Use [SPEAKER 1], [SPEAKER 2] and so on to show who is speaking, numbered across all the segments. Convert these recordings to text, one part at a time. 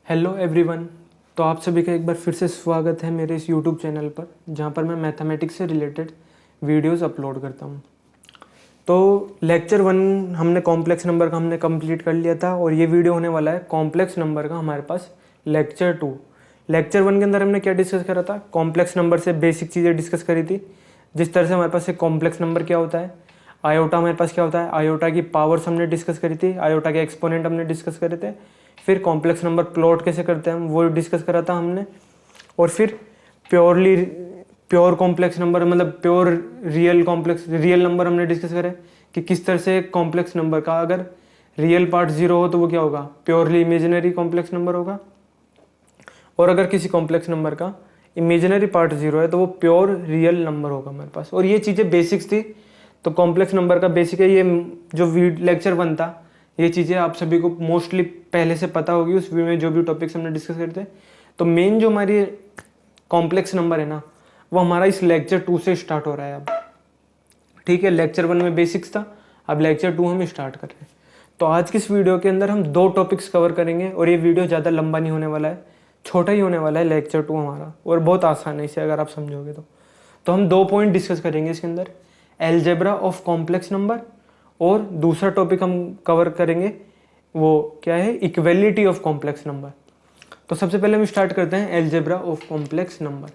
[SPEAKER 1] Hello everyone. तो आप सभी का एक बार फिर से स्वागत है मेरे इस यूट्यूब चैनल पर, जहाँ पर मैं मैथमेटिक्स से रिलेटेड वीडियोस अपलोड करता हूँ। तो लेक्चर 1 हमने कॉम्प्लेक्स नंबर का हमने कंप्लीट कर लिया था और ये वीडियो होने वाला है कॉम्प्लेक्स नंबर का हमारे पास लेक्चर 2। लेक्चर 1 के अंदर हमने क्या डिस्कस करा था? कॉम्प्लेक्स नंबर से बेसिक चीज़ें डिस्कस करी थी, जिस तरह से हमारे पास एक कॉम्प्लेक्स नंबर क्या होता है, आयोटा हमारे पास क्या होता है, आयोटा की पावर्स हमने डिस्कस करी थी, आयोटा के एक्सपोनेंट हमने डिस्कस करे थे, फिर कॉम्प्लेक्स नंबर प्लॉट कैसे करते हैं वो डिस्कस करा था हमने, और फिर प्योर कॉम्प्लेक्स नंबर मतलब प्योर रियल नंबर हमने डिस्कस करे कि किस तरह से कॉम्प्लेक्स नंबर का अगर रियल पार्ट 0 हो तो वो क्या होगा, प्योरली इमेजिनरी कॉम्प्लेक्स नंबर होगा, और अगर किसी कॉम्प्लेक्स नंबर का इमेजिनरी पार्ट 0 है तो वो प्योर रियल नंबर होगा हमारे पास। और ये चीज़ें बेसिक्स थी। तो कॉम्प्लेक्स नंबर का बेसिक है, ये जो लेक्चर 1 था, ये चीज़ें आप सभी को मोस्टली पहले से पता होगी उस वीडियो में जो भी टॉपिक्स हमने डिस्कस करते हैं। तो मेन जो हमारी कॉम्प्लेक्स नंबर है ना, वो हमारा इस लेक्चर 2 से स्टार्ट हो रहा है अब। ठीक है, लेक्चर 1 में बेसिक्स था, अब लेक्चर 2 हम स्टार्ट कर रहे हैं। तो आज की इस वीडियो के अंदर हम 2 टॉपिक्स कवर करेंगे और ये वीडियो ज़्यादा लंबा नहीं होने वाला है, छोटा ही होने वाला है लेक्चर 2 हमारा, और बहुत आसान है इसे अगर आप समझोगे तो हम 2 पॉइंट डिस्कस करेंगे इसके अंदर, एलजेब्रा ऑफ कॉम्प्लेक्स नंबर, और दूसरा टॉपिक हम कवर करेंगे वो क्या है, इक्वेलिटी ऑफ कॉम्प्लेक्स नंबर। तो सबसे पहले हम स्टार्ट करते हैं एलजेब्रा ऑफ कॉम्प्लेक्स नंबर।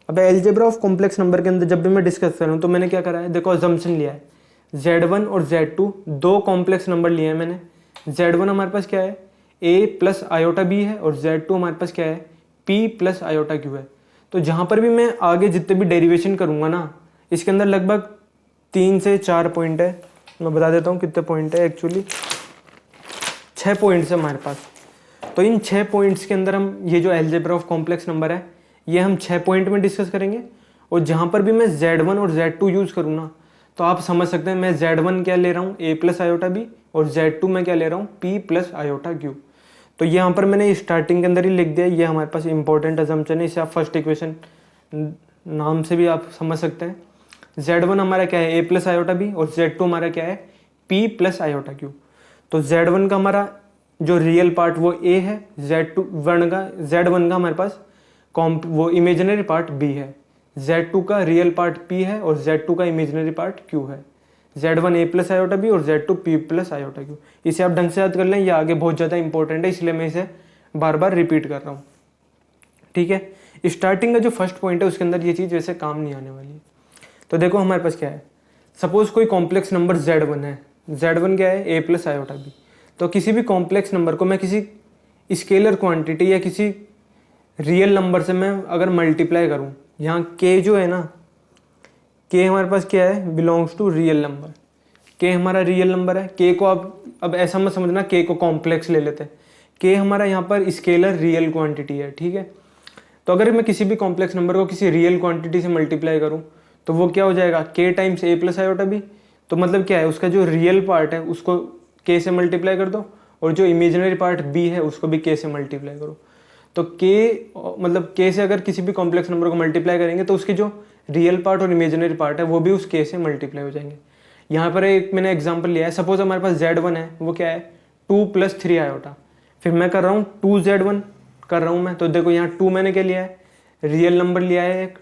[SPEAKER 1] अब एलजेब्रा ऑफ कॉम्प्लेक्स नंबर के अंदर जब भी मैं डिस्कस कर रहा हूँ तो मैंने क्या करा है, देखो अजम्पशन लिया है, Z1 और Z2 2 कॉम्प्लेक्स नंबर लिए हैं मैंने। Z1 हमारे पास क्या है, A प्लस आयोटा B है, और Z2 हमारे पास क्या है, P प्लस आयोटा Q है। तो जहाँ पर भी मैं आगे जितने भी डेरिवेशन करूँगा ना, इसके अंदर लगभग 3 से 4 पॉइंट है, मैं बता देता हूँ कितने पॉइंट है, एक्चुअली 6 पॉइंट्स है हमारे पास। तो इन 6 पॉइंट्स के अंदर हम ये जो एलजेब्रा ऑफ कॉम्प्लेक्स नंबर है ये हम 6 पॉइंट में डिस्कस करेंगे। और जहाँ पर भी मैं Z1 और Z2 यूज़ करूँ ना, तो आप समझ सकते हैं मैं Z1 क्या ले रहा हूँ, A प्लस आयोटा B, और Z2 मैं क्या ले रहा हूँ, P प्लस आयोटा Q। तो यहाँ पर मैंने स्टार्टिंग के अंदर ही लिख दिया, ये हमारे पास इंपॉर्टेंट अजम्पशन है, इसे आप फर्स्ट इक्वेशन नाम से भी आप समझ सकते हैं। Z1 हमारा क्या है, A प्लस आयोटा B, और Z2 हमारा क्या है, P प्लस आयोटा Q। तो Z1 का हमारा जो रियल पार्ट वो A है, Z1 का हमारे पास वो इमेजिनरी पार्ट B है, Z2 का रियल पार्ट P है, और Z2 का इमेजिनरी पार्ट Q है। Z1 A plus iota B और Z2 P plus iota Q। इसे आप ढंग से याद कर लें, ये आगे बहुत ज़्यादा इंपॉर्टेंट है, इसलिए मैं इसे बार बार रिपीट कर रहा हूँ। ठीक है, स्टार्टिंग का जो फर्स्ट पॉइंट है उसके अंदर ये चीज़ वैसे काम नहीं आने वाली है। तो देखो हमारे पास क्या है, सपोज कोई कॉम्प्लेक्स नंबर Z1 है, Z1 क्या है, A प्लस आयोटा B। तो किसी भी कॉम्प्लेक्स नंबर को मैं किसी स्केलर क्वांटिटी या किसी रियल नंबर से मैं अगर मल्टीप्लाई करूं, यहाँ K जो है ना, K हमारे पास क्या है, belongs to real number. K हमारा रियल नंबर है। K को अब ऐसा मत समझना K को कॉम्प्लेक्स ले लेते हैं, K हमारा यहाँ पर स्केलर रियल क्वांटिटी है। ठीक है, तो अगर मैं किसी भी कॉम्प्लेक्स नंबर को किसी रियल क्वांटिटी से मल्टीप्लाई करूँ तो वो क्या हो जाएगा, K times A plus iota B। तो मतलब क्या है, उसका जो रियल पार्ट है उसको K से मल्टीप्लाई कर दो, और जो इमेजिनरी पार्ट B है उसको भी K से मल्टीप्लाई करो। तो K मतलब K से अगर किसी भी कॉम्प्लेक्स नंबर को मल्टीप्लाई करेंगे तो उसकी जो रियल पार्ट और इमेजिनरी पार्ट है वो भी उस K से मल्टीप्लाई हो जाएंगे। यहाँ पर एक मैंने एग्जांपल लिया है, सपोज हमारे पास Z1 है, वो क्या है, 2 प्लस 3 आयोटा। फिर मैं कर रहा हूँ 2Z1 कर रहा हूँ मैं, तो देखो यहाँ 2 मैंने क्या लिया है, रियल नंबर लिया है एक।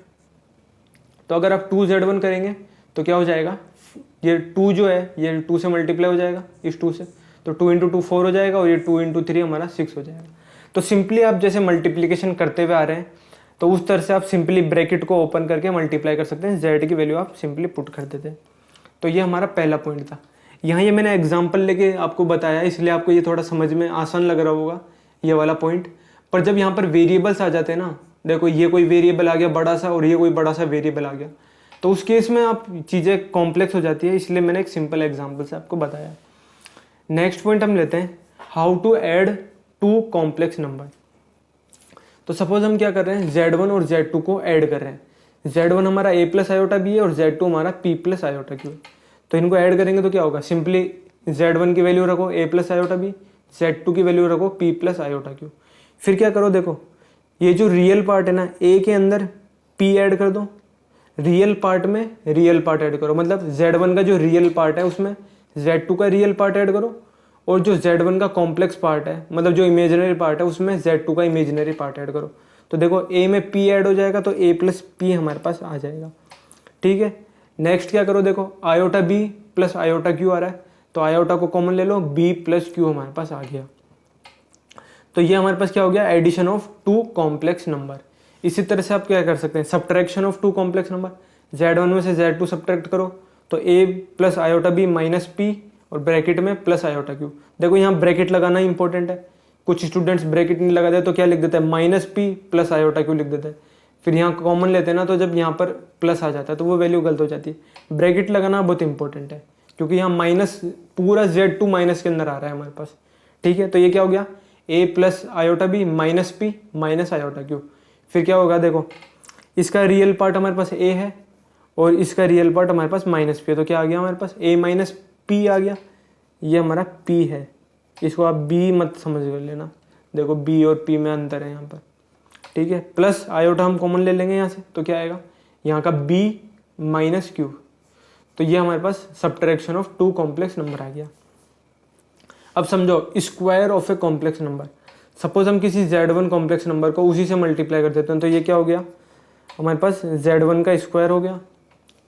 [SPEAKER 1] तो अगर आप 2Z1 करेंगे तो क्या हो जाएगा, ये 2 जो है ये 2 से मल्टीप्लाई हो जाएगा इस 2 से, तो 2 इंटू 2 4 हो जाएगा, और ये 2 इंटू 3 हमारा 6 हो जाएगा। तो सिंपली आप जैसे मल्टीप्लिकेशन करते हुए आ रहे हैं तो उस तरह से आप सिंपली ब्रैकेट को ओपन करके मल्टीप्लाई कर सकते हैं, Z की वैल्यू आप सिंपली पुट कर देते हैं। तो ये हमारा पहला पॉइंट था। यहाँ ये मैंने एग्जाम्पल लेके आपको बताया, इसलिए आपको ये थोड़ा समझ में आसान लग रहा होगा ये वाला पॉइंट। पर जब यहाँ पर वेरिएबल्स आ जाते हैं ना, देखो ये कोई वेरिएबल आ गया बड़ा सा और ये कोई बड़ा सा वेरिएबल आ गया, तो उस केस में आप चीज़ें कॉम्प्लेक्स हो जाती है, इसलिए मैंने एक सिंपल एग्जाम्पल से आपको बताया। नेक्स्ट पॉइंट हम लेते हैं, how to add 2 complex number. तो सपोज हम क्या कर रहे हैं, Z1 और Z2 को ऐड कर रहे हैं। Z1 हमारा A प्लस आयोटा B है और Z2 हमारा P प्लस आयोटा Q। तो इनको ऐड करेंगे तो क्या होगा, सिंपली Z1 की वैल्यू रखो A plus iota B, Z2 की वैल्यू रखो P प्लस आयोटा Q। फिर क्या करो, देखो ये जो रियल पार्ट है ना, A के अंदर P ऐड कर दो, रियल पार्ट में रियल पार्ट ऐड करो, मतलब Z1 का जो रियल पार्ट है उसमें Z2 का रियल पार्ट ऐड करो, और जो Z1 का कॉम्प्लेक्स पार्ट है, मतलब जो इमेजिनरी पार्ट है, उसमें Z2 का इमेजिनरी पार्ट ऐड करो। तो देखो A में P ऐड हो जाएगा तो A प्लस P हमारे पास आ जाएगा। ठीक है, नेक्स्ट क्या करो, देखो iota B plus iota Q आ रहा है, तो आयोटा को कॉमन ले लो, B प्लस Q हमारे पास आ गया। तो ये हमारे पास क्या हो गया, addition of two complex number. इसी तरह से आप क्या कर सकते हैं, subtraction of two complex number. Z1 में से Z2 सब्ट्रैक्ट करो तो A plus iota B minus P और ब्रैकेट में प्लस आयोटा Q। देखो यहाँ ब्रैकेट लगाना इंपॉर्टेंट है, कुछ स्टूडेंट्स ब्रैकेट नहीं लगाते तो क्या लिख देते हैं, minus P plus iota Q लिख देते हैं। फिर यहाँ कॉमन लेते हैं ना, तो जब यहाँ पर प्लस आ जाता है तो वो वैल्यू गलत हो जाती है। ब्रैकेट लगाना बहुत इंपॉर्टेंट है, क्योंकि यहाँ माइनस पूरा Z2 माइनस के अंदर आ रहा है हमारे पास। ठीक है, तो ये क्या हो गया, A plus iota B minus P minus iota Q। फिर क्या होगा, देखो इसका रियल पार्ट हमारे पास A है और इसका रियल पार्ट हमारे पास माइनस P है, तो क्या आ गया हमारे पास, A माइनस P आ गया। ये हमारा P है, इसको आप B मत समझ कर लेना, देखो B और P में अंतर है यहाँ पर। ठीक है, प्लस आयोटा हम कॉमन ले लेंगे यहाँ से, तो क्या आएगा यहाँ का B माइनस Q। तो ये हमारे पास subtraction of two complex number आ गया। अब समझो square of a complex number. Suppose हम किसी Z1 कॉम्प्लेक्स नंबर को उसी से मल्टीप्लाई कर देते हैं, तो ये क्या हो गया हमारे पास, Z1 का स्क्वायर हो गया।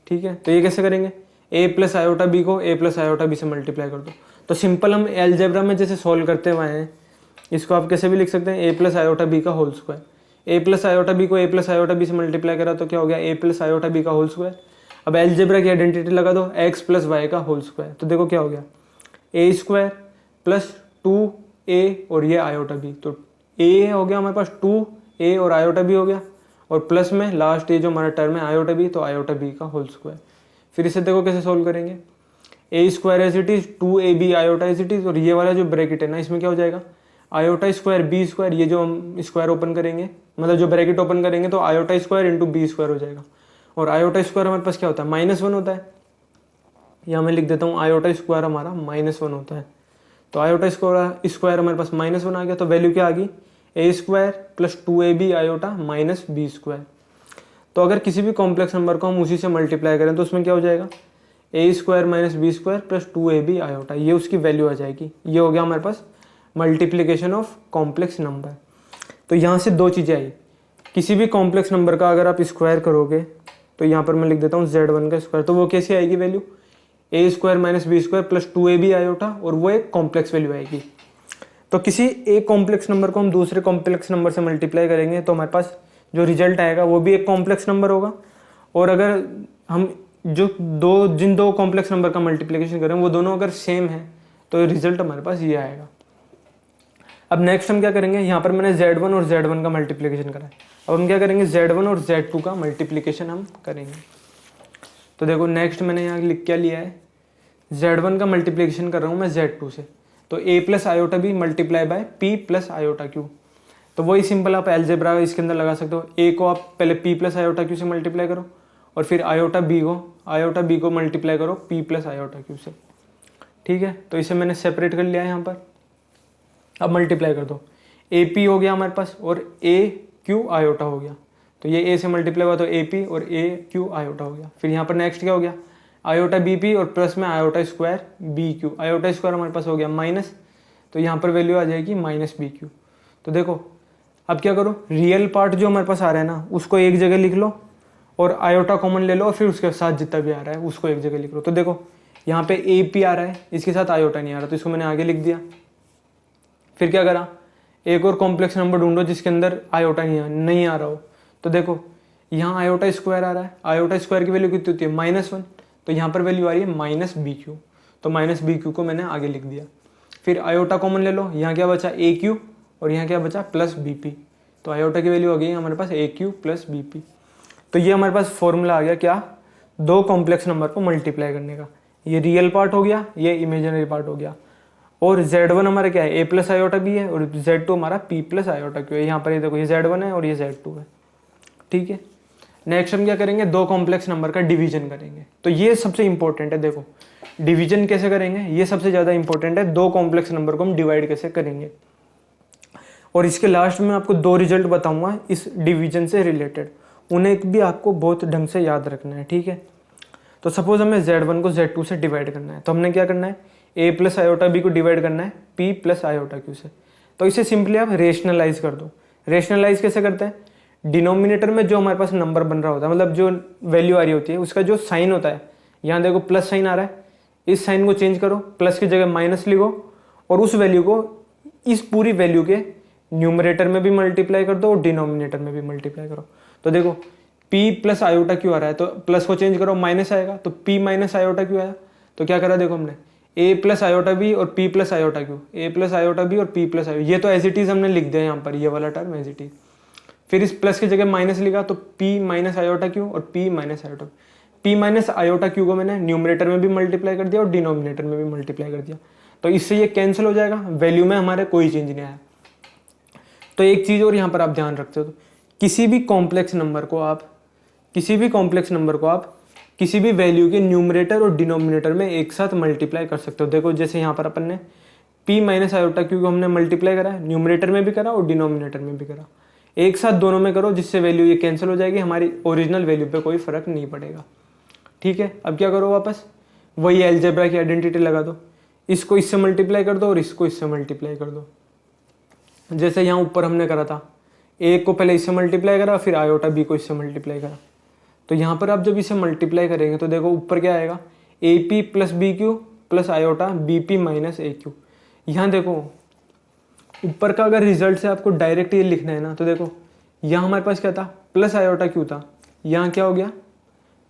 [SPEAKER 1] ठीक है, तो ये कैसे करेंगे, A प्लस आयोटा B को A प्लस आयोटा B से मल्टीप्लाई कर दो। तो सिंपल हम एलजेब्रा में जैसे सॉल्व करते हुए हैं, इसको आप कैसे भी लिख सकते हैं, A प्लस आयोटा B का whole square. A plus iota B को A प्लस आयोटा B से मल्टीप्लाई करा तो क्या हो गया, A प्लस आयोटा B का होल स्क्वायर। अब एलजेब्रा की आइडेंटिटी लगा दो, x प्लस वाई का होल स्क्वायर। तो देखो क्या हो गया, A स्क्वायर प्लस 2A और ये आयोटा B। तो A हो गया हमारे पास 2A और आयोटा B हो गया, और प्लस में लास्ट ये जो हमारा टर्म है आयोटा B, तो आयोटा B का होल स्क्वायर। फिर इसे देखो कैसे सोल्व करेंगे, A square as it is 2AB iota as it is, और ये वाला जो ब्रैकेट है ना, इसमें क्या हो जाएगा, आयोटा स्क्वायर B स्क्वायर। ये जो हम स्क्वायर ओपन करेंगे, मतलब जो ब्रैकेट ओपन करेंगे, तो iota square into B square हो जाएगा। और आयोटा स्क्वायर हमारे पास क्या होता है, -1 होता है। यहाँ मैं लिख देता हूँ आयोटा स्क्वायर हमारा -1 होता है। तो आयोटा स्क्वायर हमारे पास -1 आ गया, तो वैल्यू क्या आ गई, A square plus 2AB iota minus B square. तो अगर किसी भी कॉम्प्लेक्स नंबर को हम उसी से मल्टीप्लाई करें तो उसमें क्या हो जाएगा, A square minus B square plus 2AB iota, ये उसकी वैल्यू आ जाएगी। ये हो गया हमारे पास मल्टीप्लीकेशन ऑफ कॉम्प्लेक्स नंबर। तो यहाँ से दो चीज़ें आई, किसी भी कॉम्प्लेक्स नंबर का अगर आप स्क्वायर करोगे, तो यहाँ पर मैं लिख देता हूँ Z1 का स्क्वायर, तो वो कैसी आएगी value, A square minus B square plus 2AB iota, और वो एक कॉम्प्लेक्स वैल्यू आएगी। तो किसी एक कॉम्प्लेक्स नंबर को हम दूसरे कॉम्प्लेक्स नंबर से मल्टीप्लाई करेंगे तो हमारे पास जो रिजल्ट आएगा वो भी एक कॉम्प्लेक्स नंबर होगा। और अगर हम जिन दो कॉम्प्लेक्स नंबर का मल्टीप्लिकेशन करें वो दोनों अगर सेम है तो रिजल्ट हमारे पास ये आएगा। अब नेक्स्ट हम क्या करेंगे, यहाँ पर मैंने Z1 और Z1 का मल्टीप्लिकेशन करा है, अब हम क्या करेंगे, Z1 और Z2 का मल्टीप्लिकेशन हम करेंगे। तो देखो नेक्स्ट मैंने यहाँ लिख क्या लिया है, Z1 का मल्टीप्लिकेशन कर रहा हूँ मैं Z2 से, तो A plus iota B multiply by P plus iota Q। तो वही सिंपल आप एलजेब्रा इसके अंदर लगा सकते हो, A को आप पहले P प्लस आयोटा Q से मल्टीप्लाई करो, और फिर आयोटा B को मल्टीप्लाई करो P प्लस आयोटा Q से। ठीक है, तो इसे मैंने सेपरेट कर लिया है यहाँ पर। अब मल्टीप्लाई कर दो, AP हो गया हमारे पास और AQ आयोटा हो गया, तो ये A से मल्टीप्लाई हुआ तो AP और AQ आयोटा हो गया। फिर यहाँ पर नेक्स्ट क्या हो गया, आयोटा BP और प्लस में iota square BQ। Iota square हमारे पास हो गया माइनस, तो यहाँ पर वैल्यू आ जाएगी माइनस BQ। तो देखो अब क्या करो, रियल पार्ट जो हमारे पास आ रहा है ना उसको एक जगह लिख लो, और आयोटा कॉमन ले लो, और फिर उसके साथ जितना भी आ रहा है उसको एक जगह लिख लो। तो देखो यहाँ पे AP आ रहा है, इसके साथ आयोटा नहीं आ रहा, तो इसको मैंने आगे लिख दिया। फिर क्या करा, एक और कॉम्प्लेक्स नंबर ढूंढो जिसके अंदर आयोटा नहीं आ रहा हो। तो देखो यहाँ आयोटा स्क्वायर आ रहा है, आयोटा स्क्वायर की वैल्यू कितनी होती है, -1, तो यहाँ पर वैल्यू आ रही है माइनस BQ, तो माइनस BQ को मैंने आगे लिख दिया। फिर आयोटा कॉमन ले लो, यहाँ क्या बचा AQ, और यहाँ क्या बचा प्लस BP, तो आयोटा की वैल्यू आ गई हमारे पास AQ प्लस BP। तो ये हमारे पास फॉर्मूला आ गया क्या, दो कॉम्प्लेक्स नंबर को मल्टीप्लाई करने का। ये रियल पार्ट हो गया, ये इमेजिनरी पार्ट हो गया। और Z1 हमारा क्या है, A प्लस आयोटा B है, और Z2 हमारा P प्लस आयोटा Q है। यहाँ पर ये देखो ये Z1 है और ये Z2 है। ठीक है, नेक्स्ट हम क्या करेंगे, दो कॉम्प्लेक्स नंबर का डिवीजन करेंगे। तो ये सबसे इंपॉर्टेंट है, देखो डिवीजन कैसे करेंगे ये सबसे ज़्यादा इंपॉर्टेंट है, दो कॉम्प्लेक्स नंबर को हम डिवाइड कैसे करेंगे। और इसके लास्ट में आपको दो रिजल्ट बताऊंगा इस डिवीजन से रिलेटेड, उन्हें भी आपको बहुत ढंग से याद रखना है। ठीक है, तो सपोज हमें Z1 को Z2 से डिवाइड करना है, तो हमने क्या करना है, ए प्लस आयोटा बी को डिवाइड करना है पी प्लस आयोटा क्यू से। तो इसे सिंपली आप रेशनलाइज कर दो। रेशनलाइज कैसे करते हैं, डिनोमिनेटर में जो हमारे पास नंबर बन रहा होता है, मतलब जो वैल्यू आ रही होती है, उसका जो साइन होता है, यहाँ देखो प्लस साइन आ रहा है, इस साइन को चेंज करो, प्लस की जगह माइनस लिखो और उस वैल्यू को इस पूरी वैल्यू के न्यूमरेटर में भी मल्टीप्लाई कर दो और डिनोमिनेटर में भी मल्टीप्लाई करो। तो देखो p प्लस आयोटा क्यू आ रहा है, तो प्लस को चेंज करो माइनस आएगा, तो p माइनस आयोटा क्यू आया। तो क्या करा देखो हमने a प्लस आयोटा बी और p plus iota Q, a plus iota B और p प्लस आयोटा, ये तो एज इट इज हमने लिख दिया यहाँ पर, ये वाला टर्म एज इट इज। फिर इस प्लस की जगह माइनस लिखा, तो p माइनस आयोटा क्यू और p minus iota, p minus iota Q को मैंने न्यूमरेटर में भी मल्टीप्लाई कर दिया और डिनोमिनेटर में भी मल्टीप्लाई कर दिया। तो इससे ये कैंसिल हो जाएगा, वैल्यू में हमारे कोई चेंज नहीं आया। तो एक चीज और यहाँ पर आप ध्यान रखते हो, तो किसी भी कॉम्प्लेक्स नंबर को आप किसी भी वैल्यू के न्यूमरेटर और डिनोमिनेटर में एक साथ मल्टीप्लाई कर सकते हो। देखो जैसे यहाँ पर अपन ने p माइनस आयोटा क्यू को हमने मल्टीप्लाई करा है, न्यूमरेटर में भी करा और डिनोमिनेटर में भी करा, एक साथ दोनों में करो, जिससे वैल्यू ये कैंसिल हो जाएगी, हमारी ओरिजिनल वैल्यू पे कोई फर्क नहीं पड़ेगा। ठीक है, अब क्या करो, वापस वही अलजेब्रा की आइडेंटिटी लगा दो, इसको इससे मल्टीप्लाई कर दो और इसको इससे मल्टीप्लाई कर दो। जैसे यहाँ ऊपर हमने करा था, ए को पहले इससे मल्टीप्लाई करा, फिर आयोटा बी को इससे मल्टीप्लाई करा। तो यहाँ पर आप जब इसे मल्टीप्लाई करेंगे तो देखो ऊपर क्या आएगा, A P plus B Q plus iota B P minus A Q. यहाँ देखो ऊपर का अगर रिजल्ट से आपको डायरेक्ट ये लिखना है ना, तो देखो यहाँ हमारे पास क्या था, प्लस आयोटा क्यू था, यहाँ क्या हो गया,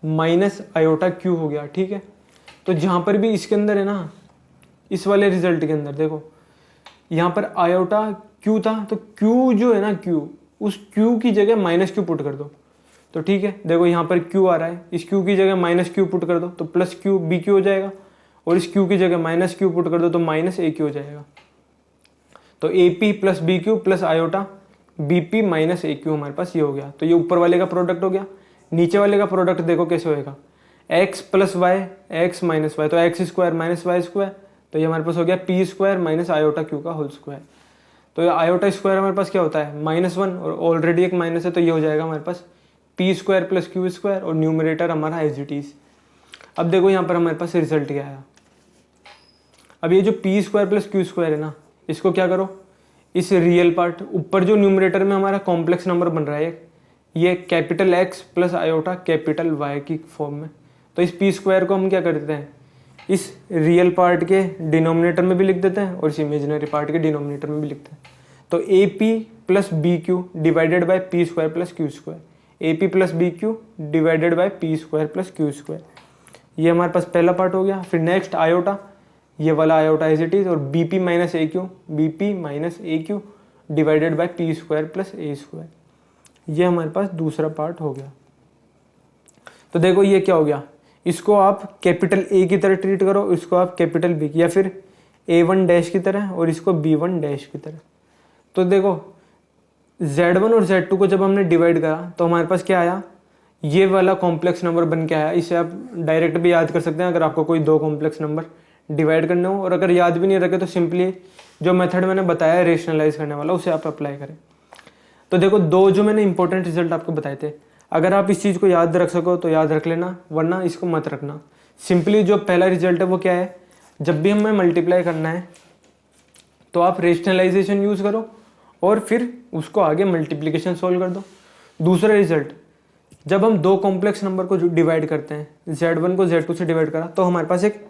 [SPEAKER 1] माइनस आयोटा क्यू हो गया। ठीक है, तो जहाँ पर भी इसके अंदर है ना, इस वाले रिजल्ट के अंदर देखो यहाँ पर आयोटा क्यू था, तो क्यू जो है ना, क्यू, उस क्यू की जगह माइनस क्यू पुट कर दो। तो ठीक है, देखो यहाँ पर क्यू आ रहा है, इस क्यू की जगह माइनस क्यू पुट कर दो तो प्लस क्यू बी क्यू हो जाएगा, और इस क्यू की जगह माइनस क्यू पुट कर दो तो माइनस ए क्यू हो जाएगा। तो A P plus B Q plus iota B P minus A Q हमारे पास ये हो गया। तो ये ऊपर वाले का प्रोडक्ट हो गया। नीचे वाले का प्रोडक्ट देखो कैसे होएगा, x plus y x minus y, तो x square minus y square, तो ये हमारे पास हो गया p square minus iota q का होल स्क्वायर। तो ये आयोटा स्क्वायर हमारे पास क्या होता है, -1, और ऑलरेडी एक माइनस है, तो ये हो जाएगा हमारे पास p square plus Q square, और न्यूमरेटर हमारा एज इट इज। अब देखो यहाँ पर हमारे पास रिजल्ट क्या आया। अब ये जो P square plus Q square है ना, इसको क्या करो, इस रियल पार्ट ऊपर जो न्यूमरेटर में हमारा कॉम्प्लेक्स नंबर बन रहा है, ये capital X plus iota capital Y की फॉर्म में, तो इस पी स्क्वायर को हम क्या कर देते हैं, इस रियल पार्ट के डिनोमिनेटर में भी लिख देते हैं और इस इमेजिनरी पार्ट के डिनोमिनेटर में भी लिखते हैं। तो A P plus B Q divided by P square plus Q square, A P plus B Q divided by P square plus Q square, ये हमारे पास पहला पार्ट हो गया। फिर नेक्स्ट आयोटा, ये वाला आयोटा एज इट इज, और B P minus A Q divided by P square plus A square, ये हमारे पास दूसरा पार्ट हो गया। तो देखो ये क्या हो गया, इसको आप कैपिटल ए की तरह ट्रीट करो, इसको आप कैपिटल बी या फिर A1 डैश की तरह और इसको B1 डैश की तरह। तो देखो Z1 और Z2 को जब हमने डिवाइड करा तो हमारे पास क्या आया, ये वाला कॉम्प्लेक्स नंबर बन के आया। इसे आप डायरेक्ट भी याद कर सकते हैं अगर आपको कोई दो कॉम्प्लेक्स नंबर डिवाइड करने हो, और अगर याद भी नहीं रखे तो सिंपली जो मेथड मैंने बताया रेशनलाइज करने वाला उसे आप अप्लाई करें। तो देखो दो जो मैंने इंपॉर्टेंट रिजल्ट आपको बताए थे, अगर आप इस चीज़ को याद रख सको तो याद रख लेना, वरना इसको मत रखना। सिंपली जो पहला रिजल्ट है वो क्या है, जब भी हमें मल्टीप्लाई करना है तो आप रेशनलाइजेशन यूज़ करो और फिर उसको आगे मल्टीप्लिकेशन सॉल्व कर दो। दूसरा रिजल्ट, जब हम दो कॉम्प्लेक्स नंबर को डिवाइड करते हैं, Z1 को Z2 से डिवाइड करा तो हमारे पास एक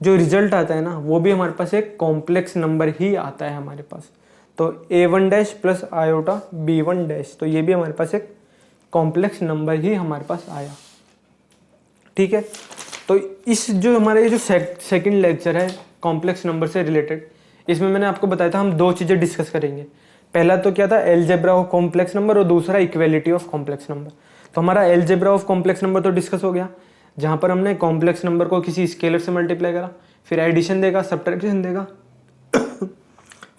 [SPEAKER 1] जो रिजल्ट आता है ना, वो भी हमारे पास एक कॉम्प्लेक्स नंबर ही आता है हमारे पास। तो A1 dash plus iota B1 dash, तो ये भी हमारे पास एक कॉम्प्लेक्स नंबर ही हमारे पास आया। ठीक है, तो इस जो हमारा ये जो सेकंड लेक्चर है कॉम्प्लेक्स नंबर से रिलेटेड, इसमें मैंने आपको बताया था हम दो चीज़ें डिस्कस करेंगे। पहला तो क्या था, अलजेब्रा ऑफ कॉम्प्लेक्स नंबर, और दूसरा इक्वेलिटी ऑफ कॉम्प्लेक्स नंबर। तो हमारा अलजेब्रा ऑफ कॉम्प्लेक्स नंबर तो डिस्कस हो गया, जहाँ पर हमने कॉम्प्लेक्स नंबर को किसी स्केलर से मल्टीप्लाई करा, फिर एडिशन देगा, सब्ट्रैक्शन देगा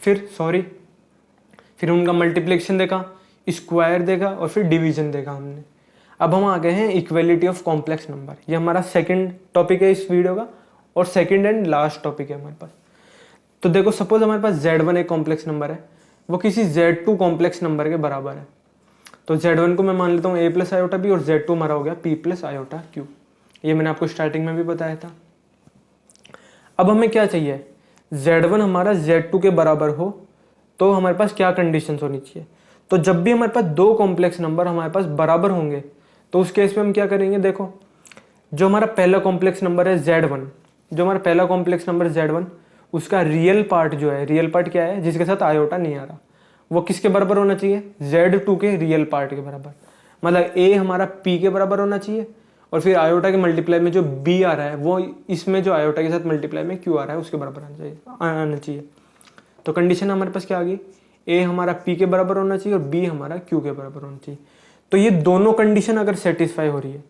[SPEAKER 1] फिर उनका मल्टीप्लिकेशन देगा, स्क्वायर देगा और फिर डिवीजन देगा हमने। अब हम आ गए हैं इक्वेलिटी ऑफ कॉम्प्लेक्स नंबर। ये हमारा सेकंड टॉपिक है इस वीडियो का और सेकंड एंड लास्ट टॉपिक है हमारे पास। तो देखो सपोज हमारे पास Z1 एक कॉम्प्लेक्स नंबर है, वो किसी Z2 कॉम्प्लेक्स नंबर के बराबर है। तो Z1 को मैं मान लेता हूँ A प्लस आयोटा बी, और Z2 हमारा हो गया P प्लस आयोटा क्यू। ये मैंने आपको स्टार्टिंग में भी बताया था। अब हमें क्या चाहिए, Z1 हमारा Z2 के बराबर हो तो हमारे पास क्या कंडीशंस होनी चाहिए। तो जब भी हमारे पास दो कॉम्प्लेक्स नंबर हमारे पास बराबर होंगे तो उस केस में हम क्या करेंगे, देखो जो हमारा पहला कॉम्प्लेक्स नंबर है Z1, जो हमारा पहला कॉम्प्लेक्स नंबर Z1, उसका रियल पार्ट जो है, रियल पार्ट क्या है, जिसके साथ आयोटा नहीं आ रहा, वो किसके बराबर होना चाहिए, Z2 के रियल पार्ट के बराबर। मतलब A हमारा P के बराबर होना चाहिए और फिर आयोटा के मल्टीप्लाई में जो B आ रहा है वो इसमें जो आयोटा के साथ मल्टीप्लाई में Q आ रहा है उसके बराबर आना चाहिए। तो कंडीशन हमारे पास क्या आ गई, A हमारा P के बराबर होना चाहिए और B हमारा Q के बराबर होना चाहिए। तो ये दोनों कंडीशन अगर सेटिस्फाई हो रही है,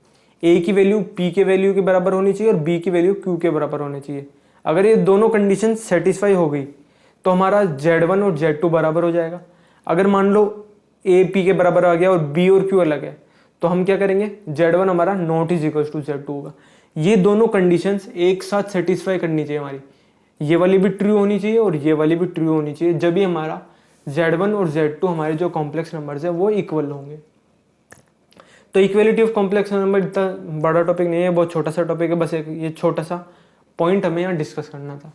[SPEAKER 1] A की वैल्यू P के वैल्यू के बराबर होनी चाहिए और B की वैल्यू Q के बराबर होनी चाहिए। अगर ये दोनों कंडीशन सेटिस्फाई हो गई तो हमारा Z1 और Z2 बराबर हो जाएगा। अगर मान लो A P के बराबर आ गया और B और Q अलग है तो हम क्या करेंगे, Z1 हमारा not is equal to Z2 होगा। ये दोनों कंडीशंस एक साथ सेटिस्फाई करनी चाहिए हमारी, ये वाली भी ट्रू होनी चाहिए और ये वाली भी ट्रू होनी चाहिए, जब भी हमारा Z1 और Z2 हमारे जो कॉम्प्लेक्स नंबर्स है वो इक्वल होंगे। तो इक्वलिटी ऑफ कॉम्प्लेक्स नंबर इतना बड़ा टॉपिक नहीं है, बहुत छोटा सा टॉपिक है, बस एक ये छोटा सा पॉइंट हमें यहाँ डिस्कस करना था।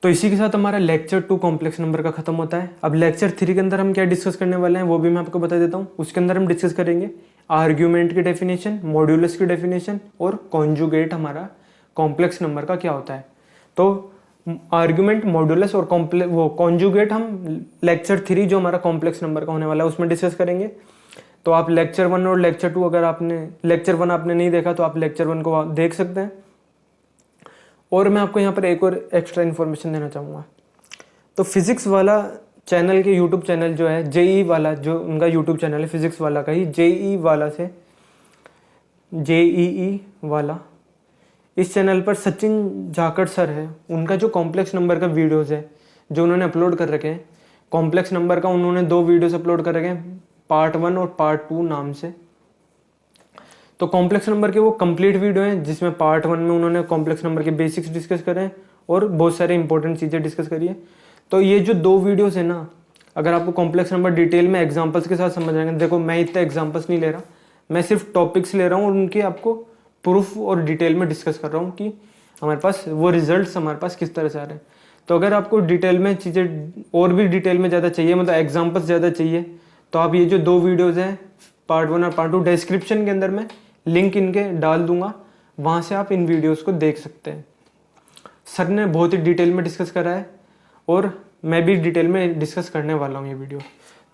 [SPEAKER 1] तो इसी के साथ हमारा लेक्चर 2 कॉम्प्लेक्स नंबर का खत्म होता है। अब लेक्चर 3 के अंदर हम क्या डिस्कस करने वाले हैं वो भी मैं आपको बता देता हूँ। उसके अंदर हम डिस्कस करेंगे आर्ग्यूमेंट की डेफिनेशन, मॉड्यूलस की डेफिनेशन और कॉन्जुगेट हमारा कॉम्प्लेक्स नंबर का क्या होता है। तो आर्ग्यूमेंट, मॉड्यूलस और कॉन्जुगेट हम लेक्चर 3 जो हमारा कॉम्प्लेक्स नंबर का होने वाला है उसमें डिस्कस करेंगे। तो आप लेक्चर 1 और लेक्चर 2, अगर आपने लेक्चर 1 आपने नहीं देखा तो आप लेक्चर 1 को देख सकते हैं। और मैं आपको यहाँ पर एक और एक्स्ट्रा इन्फॉर्मेशन देना चाहूँगा। तो फिजिक्स वाला चैनल के यूट्यूब चैनल जो है, जेई वाला जो उनका यूट्यूब चैनल है फिजिक्स वाला का ही, जेई वाला से जेईई वाला, इस चैनल पर सचिन जाखड़ सर है, उनका जो कॉम्प्लेक्स नंबर का वीडियोज़ है जो उन्होंने अपलोड कर रखे हैं, कॉम्प्लेक्स नंबर का उन्होंने 2 वीडियोज़ अपलोड कर रखे हैं, पार्ट 1 और पार्ट 2 नाम से। तो कॉम्प्लेक्स नंबर के वो कंप्लीट वीडियो हैं जिसमें पार्ट 1 में उन्होंने कॉम्प्लेक्स नंबर के बेसिक्स डिस्कस करे हैं और बहुत सारे इंपॉर्टेंट चीज़ें डिस्कस करी है। तो ये जो 2 वीडियोस है ना, अगर आपको कॉम्प्लेक्स नंबर डिटेल में एग्जांपल्स के साथ समझ आएंगे, देखो मैं इतने एग्जांपल्स नहीं ले रहा, मैं सिर्फ टॉपिक्स ले रहा हूँ और उनके आपको प्रूफ और डिटेल में डिस्कस कर रहा हूँ कि हमारे पास वो रिजल्ट्स हमारे पास किस तरह से आ रहे हैं। तो अगर आपको डिटेल में चीज़ें और भी डिटेल में ज़्यादा चाहिए, मतलब एग्जाम्पल्स ज़्यादा चाहिए, तो आप ये जो 2 वीडियोज़ हैं पार्ट 1 और पार्ट 2 डिस्क्रिप्शन के अंदर मैं लिंक इनके डाल दूंगा, वहाँ से आप इन वीडियोस को देख सकते हैं। सर ने बहुत ही डिटेल में डिस्कस करा है और मैं भी डिटेल में डिस्कस करने वाला हूँ ये वीडियो।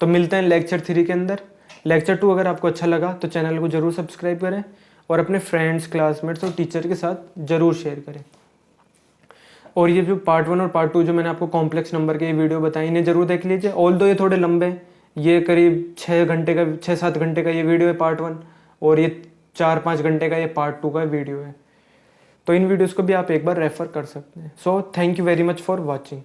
[SPEAKER 1] तो मिलते हैं लेक्चर 3 के अंदर। लेक्चर 2 अगर आपको अच्छा लगा तो चैनल को ज़रूर सब्सक्राइब करें और अपने फ्रेंड्स, क्लासमेट्स और टीचर के साथ ज़रूर शेयर करें। और ये जो पार्ट 1 और पार्ट 2 जो मैंने आपको कॉम्प्लेक्स नंबर के वीडियो बताई, इन्हें ज़रूर देख लीजिए। ऑल दो ये थोड़े लंबे हैं, ये करीब 6-7 घंटे का ये वीडियो है पार्ट 1 और ये 4-5 घंटे का ये पार्ट 2 का वीडियो है। तो इन वीडियोस को भी आप एक बार रेफर कर सकते हैं। So thank you very much for watching.